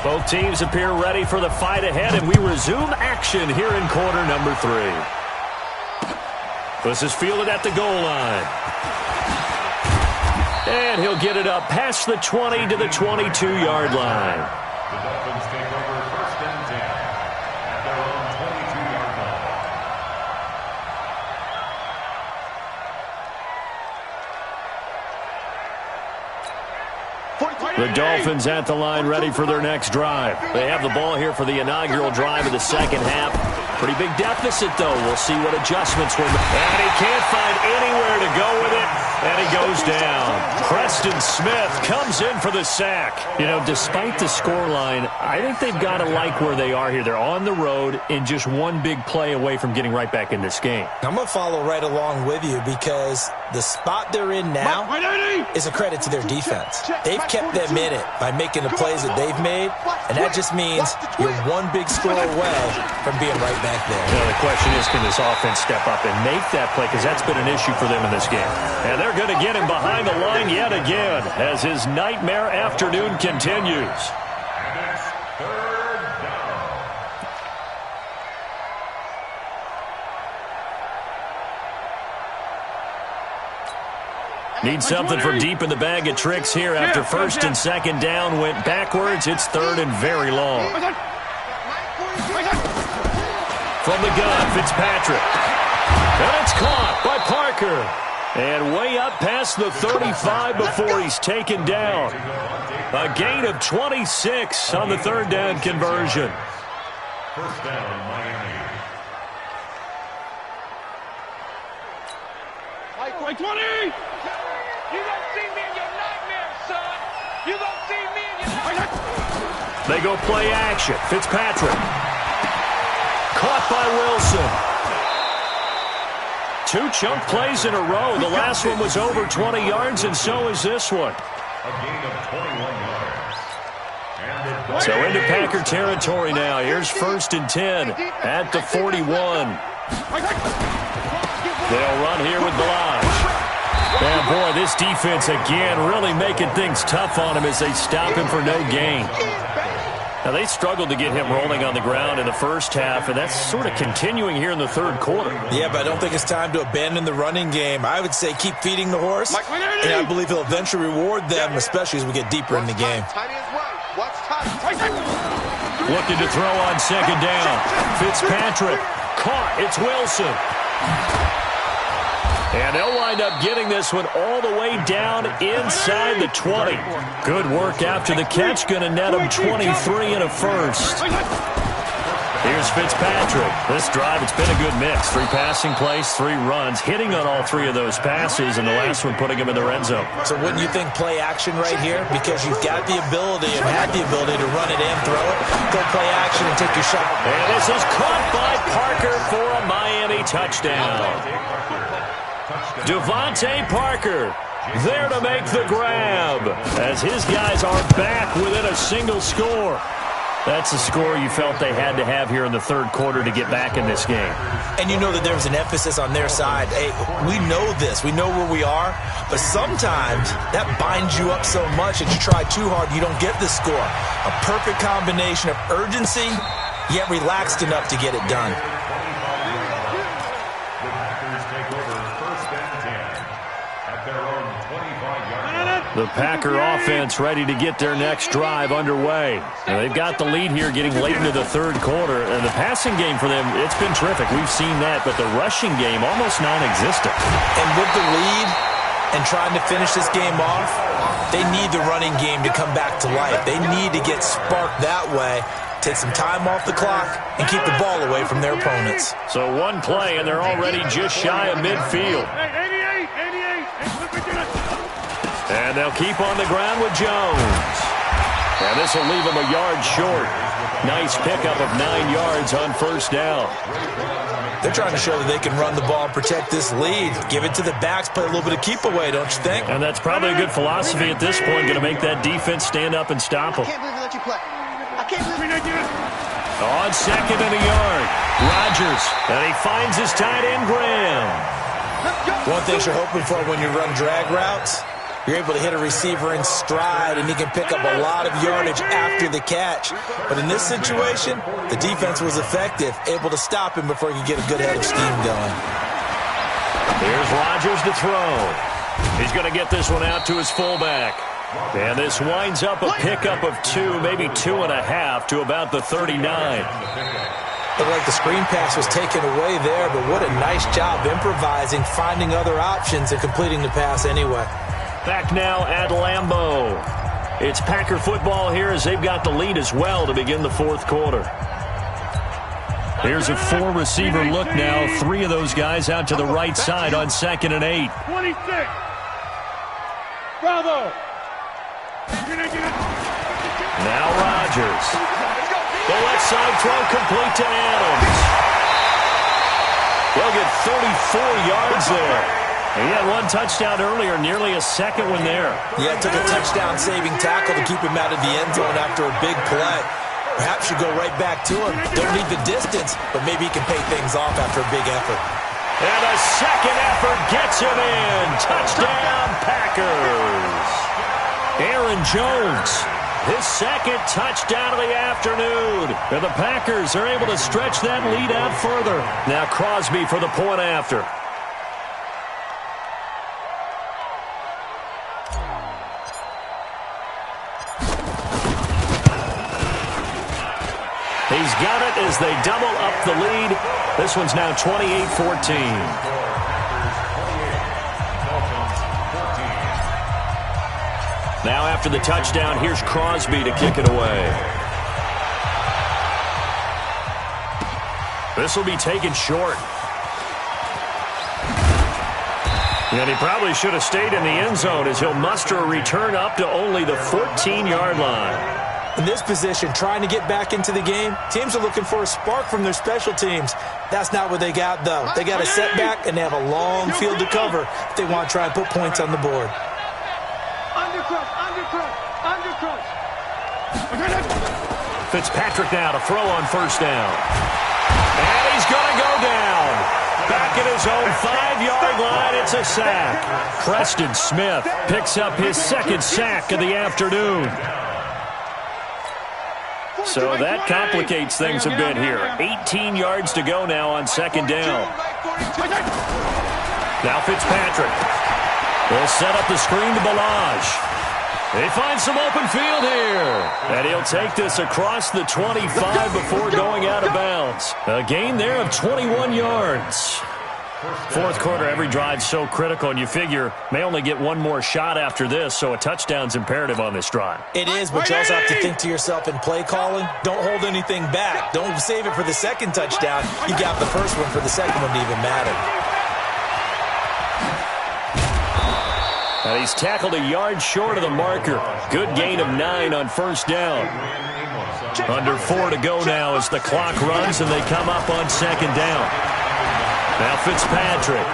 Both teams appear ready for the fight ahead, and we resume action here in quarter number 3. This is fielded at the goal line. And he'll get it up past the 20 to the 22-yard line. The Dolphins take over first and 10 at their own 22-yard line. The Dolphins at the line ready for their next drive. They have the ball here for the inaugural drive of the second half. Pretty big deficit, though. We'll see what adjustments were made. And he can't find anywhere to go with it, and he goes down. Preston Smith comes in for the sack. You know, despite the scoreline, I think they've got to like where they are here. They're on the road and just one big play away from getting right back in this game. I'm going to follow right along with you because the spot they're in now is a credit to their defense. They've kept them in it by making the plays that they've made, and that just means you're one big score away from being right back there. You know, the question is, can this offense step up and make that play? Because that's been an issue for them in this game. And they're going to get him behind the line yet again as his nightmare afternoon continues. And it's third down. Need something for deep in the bag of tricks here after first and second down went backwards. It's third and very long. From the gun, Fitzpatrick. And it's caught by Parker. And way up past the 35 before he's taken down. A gain of 26 on the third down conversion. First down, Miami. Like 20! You don't see me in your nightmares, son! You don't see me in your nightmares! They go play action. Fitzpatrick. Caught by Wilson. 2 chunk plays in a row. The last one was over 20 yards, and so is this one. A gain of 21 yards. So into Packer territory now. Here's first and 10 at the 41. They'll run here with Blige. And boy, this defense again really making things tough on him as they stop him for no gain. Now, they struggled to get him rolling on the ground in the first half, and that's sort of continuing here in the third quarter. Yeah, but I don't think it's time to abandon the running game. I would say keep feeding the horse, and I believe he'll eventually reward them, especially as we get deeper in the game. Looking to throw on second down. Fitzpatrick caught. It's Wilson. And they'll wind up getting this one all the way down inside the 20. Good work after the catch. Going to net him 23 and a first. Here's Fitzpatrick. This drive, it's been a good mix. 3 passing plays, 3 runs, hitting on all 3 of those passes, and the last one putting him in the red zone. So wouldn't you think play action right here? Because you've got the ability and had the ability to run it and throw it. Go play action and take your shot. And this is caught by Parker for a Miami touchdown. Devontae Parker there to make the grab as his guys are back within a single score. That's the score you felt they had to have here in the third quarter to get back in this game. And you know that there's an emphasis on their side. Hey, we know this. We know where we are. But sometimes that binds you up so much that you try too hard, you don't get the score. A perfect combination of urgency, yet relaxed enough to get it done. The Packer offense ready to get their next drive underway. Now, they've got the lead here getting late into the third quarter. And the passing game for them, it's been terrific. We've seen that. But the rushing game, almost non-existent. And with the lead and trying to finish this game off, they need the running game to come back to life. They need to get sparked that way, take some time off the clock, and keep the ball away from their opponents. So one play, and they're already just shy of midfield. And they'll keep on the ground with Jones. And this will leave him a yard short. Nice pickup of 9 yards on first down. They're trying to show that they can run the ball and protect this lead. Give it to the backs, play a little bit of keep away, don't you think? And that's probably a good philosophy at this point, going to make that defense stand up and stop them. I can't believe they let you play. I can't believe On second and a yard, Rodgers. And he finds his tight end, Graham. One thing you're hoping for when you run drag routes, You're able to hit a receiver in stride, and he can pick up a lot of yardage after the catch. But in this situation, the defense was effective, able to stop him before he could get a good head of steam going. Here's Rodgers to throw. He's going to get this one out to his fullback. And this winds up a pickup of 2, maybe 2.5 to about the 39. Looked like the screen pass was taken away there, but what a nice job improvising, finding other options, and completing the pass anyway. Back now at Lambeau. It's Packer football here as they've got the lead as well to begin the fourth quarter. Here's a 4-receiver look now. 3 of those guys out to the right side on 2nd and 8. 26. Bravo. Now Rodgers. The left side throw complete to Adams. They'll get 34 yards there. He had 1 touchdown earlier, nearly a second one there. Yeah, it took a touchdown-saving tackle to keep him out of the end zone after a big play. Perhaps you go right back to him. Don't need the distance, but maybe he can pay things off after a big effort. And a second effort gets him in. Touchdown, Packers. Aaron Jones, his second touchdown of the afternoon. And the Packers are able to stretch that lead out further. Now Crosby for the point after. He's got it as they double up the lead. This one's now 28-14. Now after the touchdown, here's Crosby to kick it away. This will be taken short. And he probably should have stayed in the end zone as he'll muster a return up to only the 14-yard line. In this position, trying to get back into the game, teams are looking for a spark from their special teams. That's not what they got, though. They got a setback, and they have a long field to cover if they want to try and put points on the board. Fitzpatrick now to throw on first down. And he's going to go down. Back at his own 5-yard line, it's a sack. Preston Smith picks up his second sack of the afternoon. So that complicates things a bit here. 18 yards to go now on second down. Now Fitzpatrick will set up the screen to Balaj. They find some open field here. And he'll take this across the 25 before going out of bounds. A gain there of 21 yards. Fourth quarter, every drive's so critical, and you figure may only get one more shot after this, so a touchdown's imperative on this drive. It is, but you also have to think to yourself in play calling, don't hold anything back. Don't save it for the second touchdown. You got the first one for the second one to even matter. And he's tackled a yard short of the marker. Good gain of 9 on first down. Under 4 to go now as the clock runs and they come up on second down. Now Fitzpatrick.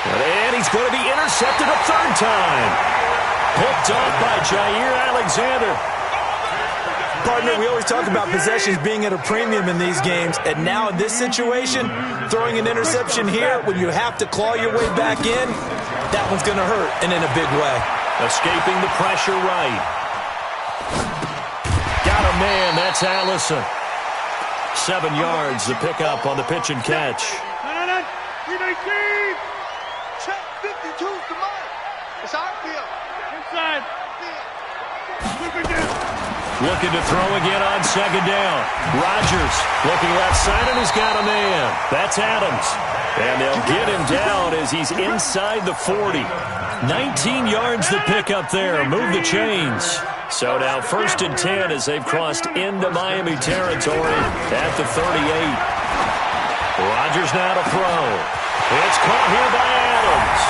And he's going to be intercepted a third time. Picked off by Jair Alexander. Partner, we always talk about possessions being at a premium in these games, and now in this situation, throwing an interception here when you have to claw your way back in, that one's going to hurt, and in a big way. Escaping the pressure right. Got a man, that's Allison. 7 yards, the pickup on the pitch and catch. Check 52's the mark. It's our field. Inside. Looking to throw again on second down. Rodgers looking left side, and he's got a man. That's Adams. And they'll get him down as he's inside the 40. 19 yards the pickup there. Move the chains. So now 1st and 10 as they've crossed into Miami territory at the 38. Rodgers now to throw. It's caught here by Adams.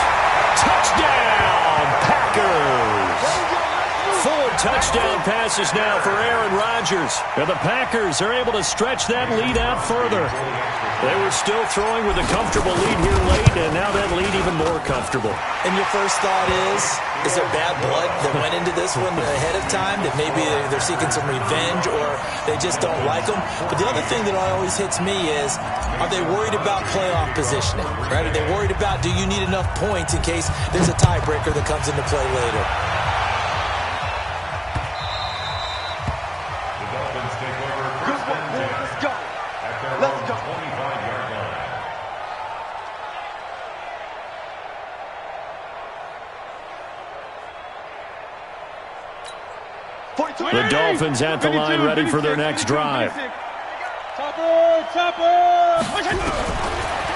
Touchdown, Packers. 4 touchdown passes now for Aaron Rodgers. And the Packers are able to stretch that lead out further. They were still throwing with a comfortable lead here late, and now that lead even more comfortable. And your first thought is there bad blood that went into this one ahead of time, that maybe they're seeking some revenge or they just don't like them? But the other thing that always hits me is, are they worried about playoff positioning? Right? Are they worried about, do you need enough points in case there's a tiebreaker that comes into play later? The Dolphins take over first and 10. Let's go. At their Let's own go. 25-yard line. The Dolphins at the line ready for their next drive.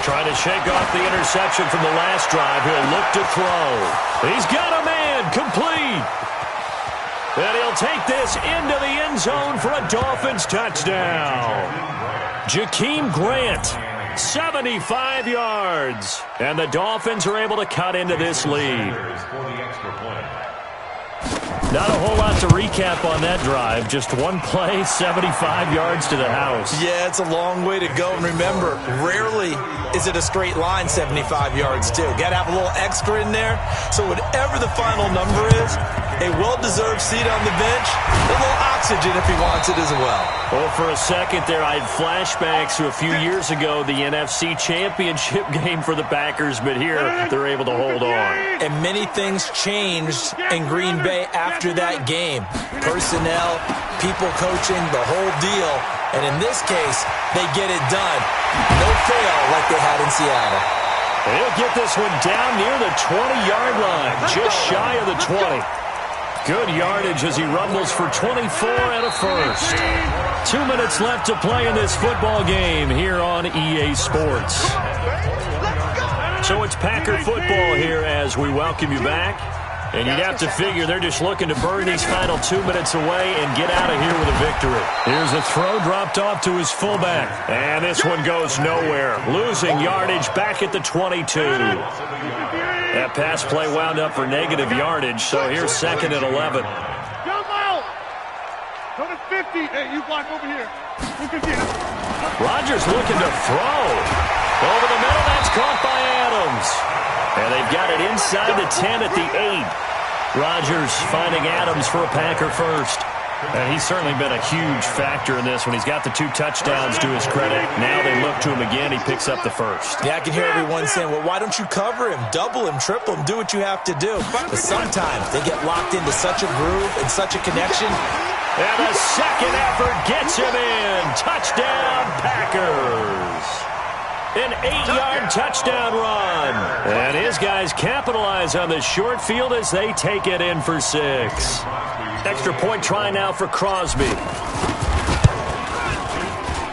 Trying to shake off the interception from the last drive. He'll look to throw. He's got a man. Complete. And he'll take this into the end zone for a Dolphins touchdown. Jakeem Grant, 75 yards. And the Dolphins are able to cut into this lead. For the extra point. Not a whole lot to recap on that drive. Just one play, 75 yards to the house. Yeah, it's a long way to go. And remember, rarely is it a straight line 75 yards, too. Got to have a little extra in there. So whatever the final number is, a well-deserved seat on the bench, a little oxygen if he wants it as well. Well, for a second there, I had flashbacks to a few years ago, the NFC Championship game for the Packers, but here they're able to hold on. And many things changed in Green Bay after that game. Personnel, people coaching, the whole deal. And in this case, they get it done. No fail like they had in Seattle. He'll get this one down near the 20-yard line, just shy of the 20. Good yardage as he rumbles for 24 and a first. 2 minutes left to play in this football game here on EA Sports. So it's Packer football here as we welcome you back. And you'd have to figure they're just looking to burn these final 2 minutes away and get out of here with a victory. Here's a throw dropped off to his fullback. And this one goes nowhere. Losing yardage back at the 22. That pass play wound up for negative yardage, so here's 2nd and 11. Go, Miles. Go to 50. Hey, you block over here. 50. Rodgers looking to throw. Over the middle, that's caught by Adams. And they've got it inside the 10 at the 8. Rodgers finding Adams for a Packer first. And he's certainly been a huge factor in this when he's got the 2 touchdowns to his credit. Now they look to him again. He picks up the first. Yeah, I can hear everyone saying, well, why don't you cover him, double him, triple him, do what you have to do. But sometimes they get locked into such a groove and such a connection. And the second effort gets him in. Touchdown, Packers. An 8-yard touchdown run. And his guys capitalize on the short field as they take it in for 6. Extra point try now for Crosby.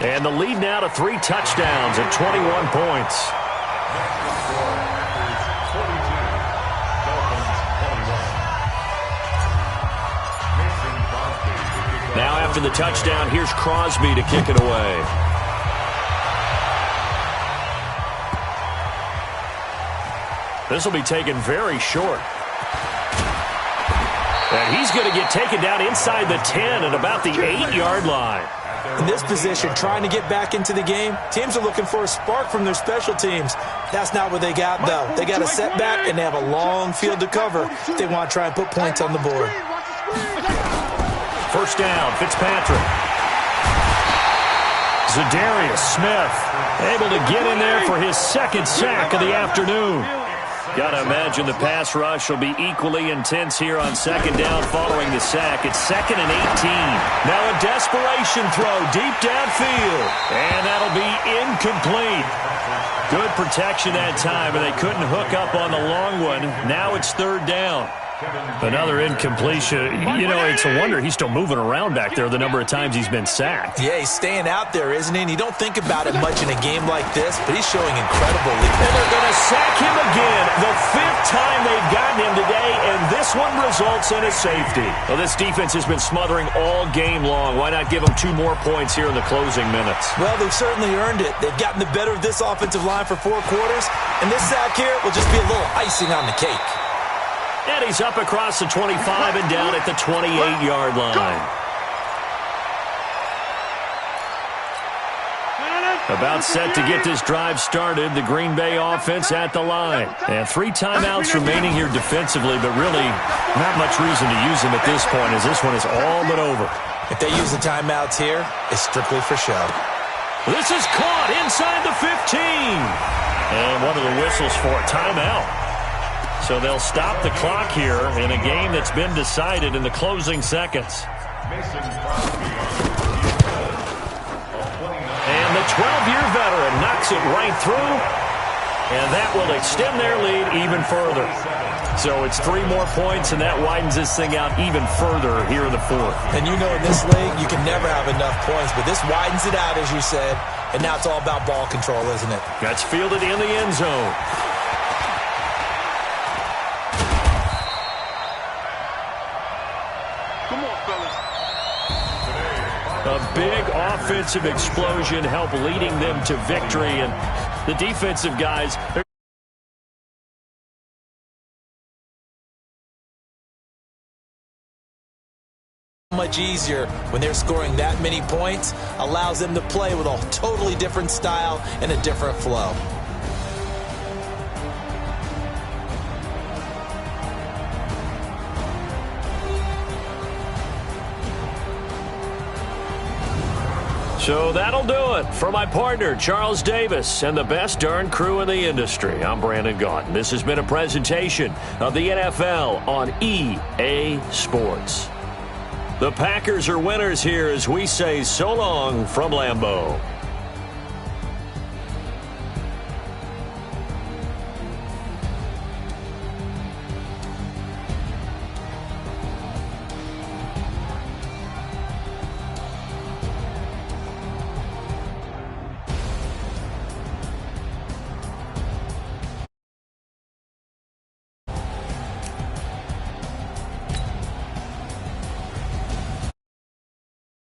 And the lead now to 3 touchdowns at 21 points. Now after the touchdown, here's Crosby to kick it away. This will be taken very short. And he's going to get taken down inside the 10 at about the 8-yard line. In this position, trying to get back into the game, teams are looking for a spark from their special teams. That's not what they got, though. They got a setback, and they have a long field to cover if they want to try and put points on the board. First down, Fitzpatrick. Zadarius Smith able to get in there for his 2nd sack of the afternoon. Got to imagine the pass rush will be equally intense here on 2nd down following the sack. It's 2nd and 18. Now a desperation throw deep downfield. And that'll be incomplete. Good protection that time, and they couldn't hook up on the long one. Now it's 3rd down. Another incompletion. You know, it's a wonder he's still moving around back there the number of times he's been sacked. Yeah, he's staying out there, isn't he? And you don't think about it much in a game like this, but he's showing incredible leadership. And they're going to sack him again. The 5th time they've gotten him today, and this one results in a safety. Well, this defense has been smothering all game long. Why not give them 2 more points here in the closing minutes? Well, they've certainly earned it. They've gotten the better of this offensive line for 4 quarters, and this sack here will just be a little icing on the cake. And he's up across the 25 and down at the 28-yard line. About set to get this drive started, the Green Bay offense at the line. And 3 timeouts remaining here defensively, but really not much reason to use them at this point as this one is all but over. If they use the timeouts here, it's strictly for show. This is caught inside the 15. And one of the whistles for a timeout. So they'll stop the clock here in a game that's been decided in the closing seconds. And the 12-year veteran knocks it right through, and that will extend their lead even further. So it's 3 more points, and that widens this thing out even further here in the 4th. And you know in this league, you can never have enough points, but this widens it out, as you said, and now it's all about ball control, isn't it? That's fielded in the end zone. Come on, fellas. A big offensive explosion helped leading them to victory, and the defensive guys... Much easier when they're scoring that many points, allows them to play with a totally different style and a different flow. So that'll do it for my partner, Charles Davis, and the best darn crew in the industry. I'm Brandon Gaudin. This has been a presentation of the NFL on EA Sports. The Packers are winners here as we say so long from Lambeau.